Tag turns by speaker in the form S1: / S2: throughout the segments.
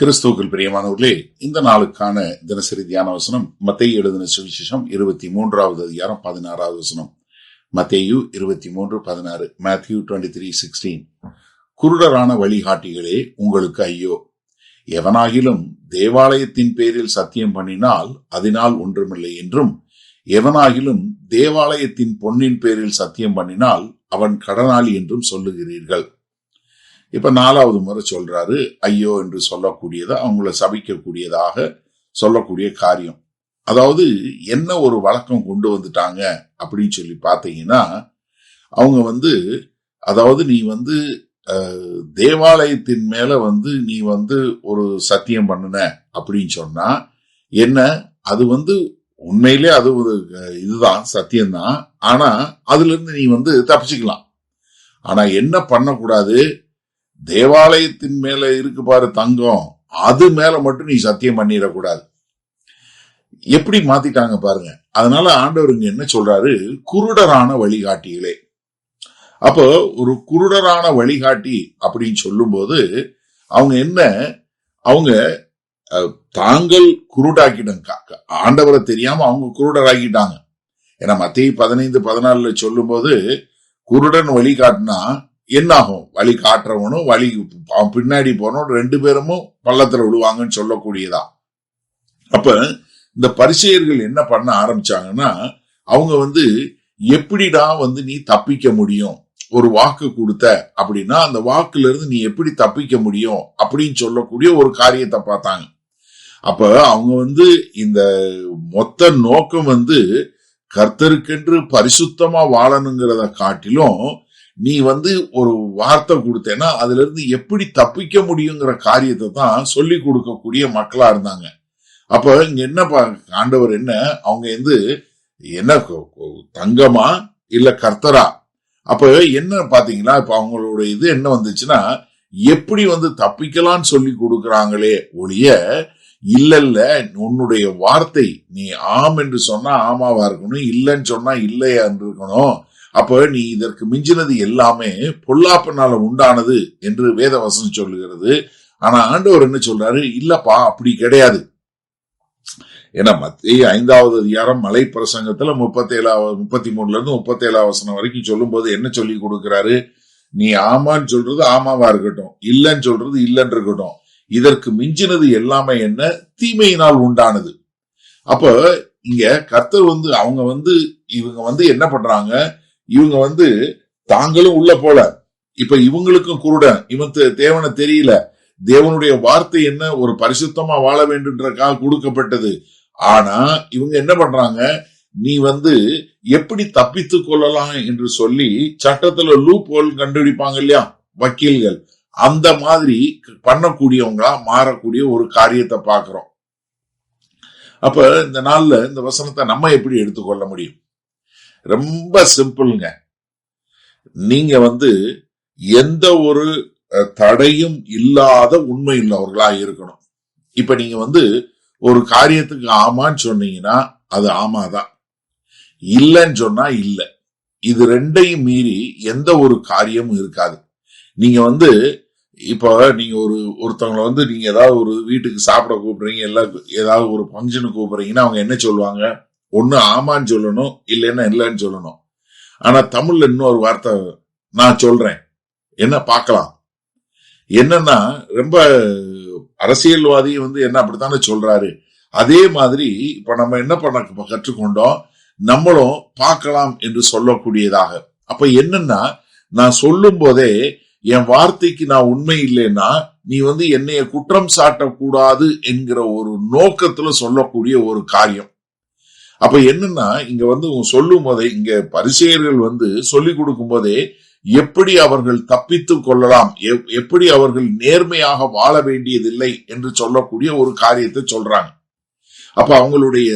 S1: கிறிஸ்துவுக்குள் பிரியமானவர்களே, இந்த நாளுக்கான தினசரி தியான வசனம் மத்தேயு எழுதின சுவிசேஷம் 23வது அதிகாரம் 16வது வசனம். மத்தேயு 23:16. Matthew 23:16. குருடரான வழிகாட்டிகளே, உங்களுக்கு ஐயோ! எவனாகிலும் தேவாலயத்தின் பேரில் சத்தியம் பண்ணினால் அதனால் ஒன்றுமில்லை என்றும், எவனாகிலும் தேவாலயத்தின் பொன்னின் பேரில் சத்தியம் பண்ணினால் அவன் கடனாளி என்றும் சொல்லுகிறீர்கள். இப்ப 4வது முறை சொல்றாரு ஐயோ என்று சொல்லக்கூடியதை அவங்கள சபிக்கக்கூடியதாக சொல்லக்கூடிய காரியம். அதாவது என்ன ஒரு வழக்கம் கொண்டு வந்துட்டாங்க அப்படின்னு சொல்லி பார்த்தீங்கன்னா, அவங்க அதாவது நீ தேவாலயத்தின் மேல நீ ஒரு சத்தியம் பண்ணுன அப்படின்னு சொன்னா என்ன, அது உண்மையிலே அது ஒரு இதுதான், சத்தியம்தான். ஆனா அதுல இருந்து நீ தப்பிச்சுக்கலாம். ஆனா என்ன பண்ணக்கூடாது, தேவாலயத்தின் மேல இருக்கு பாரு தங்கம், அது மேல மட்டும் நீ சத்தியம் பண்ணிடக்கூடாது. எப்படி மாத்திட்டாங்க பாருங்க. அதனால ஆண்டவர் இங்க என்ன சொல்றாரு, குருடரான வழிகாட்டிகளே. அப்போ ஒரு குருடரான வழிகாட்டி அப்படின்னு சொல்லும் போது அவங்க தாங்கள் குருடாக்கிட்டாங்க, ஆண்டவரை தெரியாம அவங்க குருடராக்கிட்டாங்க. ஏன்னா மத்தேயு 15:14 சொல்லும் போது குருடன் வழிகாட்டினா என்ன ஆகும், வழி காட்டுறவனும் வழி பின்னாடி போனோம் 2 பேரும் பள்ளத்துல விடுவாங்கன்னு சொல்லக்கூடியதா. அப்ப இந்த பரிசேயர்கள் என்ன பண்ண ஆரம்பிச்சாங்கன்னா, அவங்க எப்படிடா நீ தப்பிக்க முடியும், ஒரு வாக்கு கொடுத்த அப்படின்னா அந்த வாக்குல இருந்து நீ எப்படி தப்பிக்க முடியும் அப்படின்னு சொல்லக்கூடிய ஒரு காரியத்தை பார்த்தாங்க. அப்ப அவங்க இந்த மொத்த நோக்கம் கர்த்தருக்கென்று பரிசுத்தமா வாழணுங்கிறத காட்டிலும் நீ ஒரு வார்த்தை கொடுத்தேன்னா அதுல இருந்து எப்படி தப்பிக்க முடியுங்கிற காரியத்தை தான் சொல்லி கொடுக்கக்கூடிய மக்களா இருந்தாங்க. அப்ப இங்க என்ன ஆண்டவர் என்ன, அவங்க என்ன தங்கமா இல்ல கர்த்தரா? அப்ப என்ன பாத்தீங்களா, இப்ப அவங்களோட இது என்ன வந்துச்சுன்னா, எப்படி தப்பிக்கலாம்னு சொல்லி கொடுக்கறாங்களே ஒழிய, இல்ல உன்னுடைய வார்த்தை நீ ஆம் என்று சொன்னா ஆமாவா இருக்கணும், இல்லன்னு சொன்னா இல்லையா இருக்கணும். அப்ப நீ இதற்கு மிஞ்சினது எல்லாமே பொல்லாப்பினால உண்டானது என்று வேதவசனம் சொல்லுகிறது. ஆனா ஆண்டவர் என்ன சொல்றாரு, இல்லப்பா அப்படி கிடையாது. ஏன்னா மத்தேயு 5வது அதிகாரம் மலை பிரசங்கத்துல 33 இருந்து 37 வசனம் வரைக்கும் சொல்லும் போது என்ன சொல்லி கொடுக்கிறாரு, நீ ஆமான்னு சொல்றது ஆமாவா இருக்கட்டும், இல்லன்னு சொல்றது இல்லன்னு இருக்கட்டும், இதற்கு மிஞ்சினது எல்லாமே என்ன, தீமையினால் உண்டானது. அப்ப இங்க கர்த்தர் அவங்க இவங்க என்ன பண்றாங்க, இவங்க தாங்களும் உள்ள போல, இப்ப இவங்களுக்கும் குருடன், இவன் தேவனை தெரியல, தேவனுடைய வார்த்தை என்ன ஒரு பரிசுத்தமா வாழ வேண்டும்ன்றக்காக கொடுக்கப்பட்டது. ஆனா இவங்க என்ன பண்றாங்க, நீ எப்படி தப்பித்து கொள்ளலாம் என்று சொல்லி சட்டத்துல லூப் ஹோல் கண்டுபிடிப்பாங்க இல்லையா வக்கீல்கள், அந்த மாதிரி பண்ணக்கூடியவங்களா மாறக்கூடிய ஒரு காரியத்தை பார்க்கிறோம். அப்ப இந்த நாள்ல இந்த வசனத்தை நம்ம எப்படி எடுத்துக்கொள்ள முடியும்? ரொம்ப சிம்பிள்ங்க. நீங்க எந்த ஒரு தடையும் இல்லாத உண்மை உள்ளவர்களா இருக்கணும். இப்ப நீங்க ஒரு காரியத்துக்கு ஆமான்னு சொன்னீங்கன்னா அது ஆமாதான், இல்லன்னு சொன்னா இல்ல. இது ரெண்டையும் மீறி எந்த ஒரு காரியமும் இருக்காது. நீங்க இப்ப நீங்க ஒருத்தவங்களை நீங்க ஏதாவது ஒரு வீட்டுக்கு சாப்பிட கூப்பிடுறீங்க, இல்ல ஏதாவது ஒரு ஃபங்க்ஷனுக்கு கூப்பிடுறீங்கன்னா அவங்க என்ன சொல்லுவாங்க, ஒண்ணு ஆமான்னு சொல்லணும், இல்லைன்னா இல்லன்னு சொல்லணும். ஆனா தமிழ்ல இன்னொரு வார்த்தை நான் சொல்றேன், என்ன பார்க்கலாம். என்னன்னா ரொம்ப அரசியல்வாதி என்ன அப்படித்தானே சொல்றாரு. அதே மாதிரி இப்ப நம்ம என்ன பண்ண கற்றுக்கொண்டோம், நம்மளும் பார்க்கலாம் என்று சொல்லக்கூடியதாக. அப்ப என்னன்னா, நான் சொல்லும் போதே என் வார்த்தைக்கு நான் உண்மை இல்லைன்னா நீ என்னைய குற்றம் சாட்டக்கூடாது என்கிற ஒரு நோக்கத்துல சொல்லக்கூடிய ஒரு காரியம். அப்ப என்னன்னா, இங்க சொல்லும் போதே, இங்க பரிசேயர்கள் சொல்லி கொடுக்கும் போதே எப்படி அவர்கள் தப்பித்து கொள்ளலாம், எப்படி அவர்கள் நேர்மையாக வாழ வேண்டியதில்லை என்று சொல்லக்கூடிய ஒரு காரியத்தை சொல்றாங்க. அப்ப அவங்களுடைய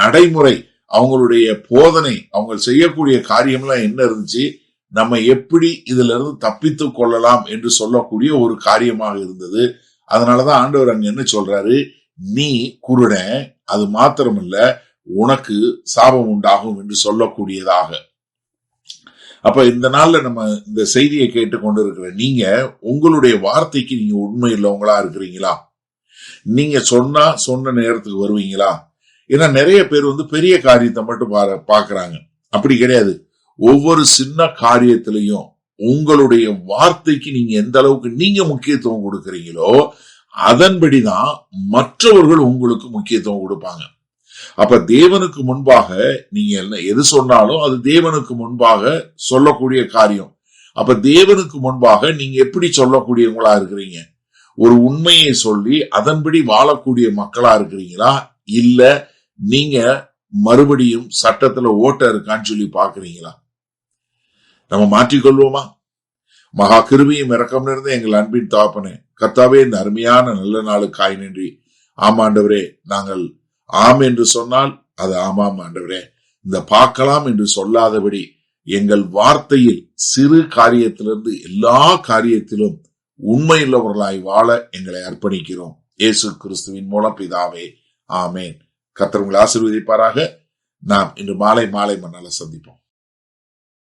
S1: நடைமுறை, அவங்களுடைய போதனை, அவங்க செய்யக்கூடிய காரியம்லாம் என்ன இருந்துச்சு, நம்ம எப்படி இதுல இருந்து தப்பித்து கொள்ளலாம் என்று சொல்லக்கூடிய ஒரு காரியமாக இருந்தது. அதனாலதான் ஆண்டவர் அங்க என்ன சொல்றாரு, நீ குருடன், அது மாத்திரமல்ல உனக்கு சாபம் உண்டாகும் என்று சொல்லக்கூடியதாக. அப்ப இந்த நாள்ல நம்ம இந்த செய்தியை கேட்டுக்கொண்டு இருக்கிற நீங்க உங்களுடைய வார்த்தைக்கு நீங்க உண்மை இல்லவங்களா இருக்கிறீங்களா? நீங்க சொன்ன நேரத்துக்கு வருவீங்களா? ஏன்னா நிறைய பேர் பெரிய காரியத்தை மட்டும் பாக்குறாங்க. அப்படி கிடையாது. ஒவ்வொரு சின்ன காரியத்திலையும் உங்களுடைய வார்த்தைக்கு நீங்க எந்த அளவுக்கு நீங்க முக்கியத்துவம் கொடுக்கறீங்களோ அதன்படிதான் மற்றவர்கள் உங்களுக்கு முக்கியத்துவம் கொடுப்பாங்க. அப்ப தேவனுக்கு முன்பாக நீங்க எது சொன்னாலும் அது தேவனுக்கு முன்பாக சொல்லக்கூடிய காரியம். அப்ப தேவனுக்கு முன்பாக நீங்க எப்படி சொல்லக்கூடியவங்களா இருக்கிறீங்க? ஒரு உண்மையை சொல்லி அதன்படி வாழக்கூடிய மக்களா இருக்கிறீங்களா? இல்ல நீங்க மறுபடியும் சட்டத்துல ஓட்ட இருக்கான்னு சொல்லி பாக்குறீங்களா? நம்ம மாற்றிக்கொள்வோமா? மகா கிருபையும் இரக்கம் நிறைந்த எங்கள் அன்பின் தகப்பனே, கர்த்தாவே, இந்த அருமையான நல்ல நாளுக்காய் நன்றி. ஆமாண்டவரே, நாங்கள் ஆம் என்று சொன்னால் அது ஆமாம் ஆண்டவரே. இந்த பார்க்கலாம் என்று சொல்லாதபடி எங்கள் வார்த்தையில் சிறு காரியத்திலிருந்து எல்லா காரியத்திலும் உண்மையுள்ளவர்களாய் வாழ எங்களை அர்ப்பணிக்கிறோம். இயேசு கிறிஸ்துவின் மூலம் பிதாவே, ஆமேன். கர்த்தர் உங்களை ஆசீர்வதிப்பாராக. நாம் இன்று மாலை மன்னால சந்திப்போம்.